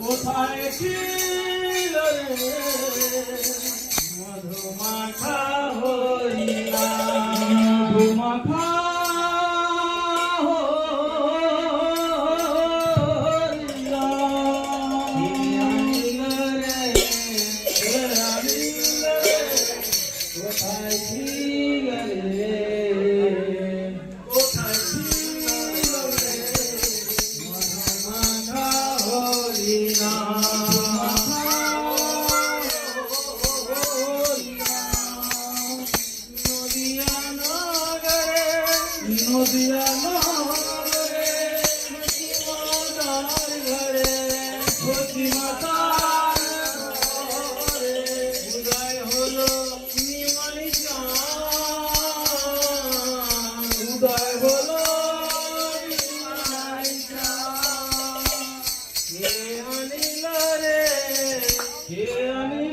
কোথায় ছিল রে মধুমাখা হরিণা মধুমাখা হরিণা কোথায় ছিল রে কোথায় ছিল রে মধুমাখা হরিণা নদিয়া নগরে মাতার ঘরে সতী মাতার ঘরে উদয় হলো নিমাই চাঁদ উদয় হলো নিমাই চাঁদ কে আনিল রে কে আনিল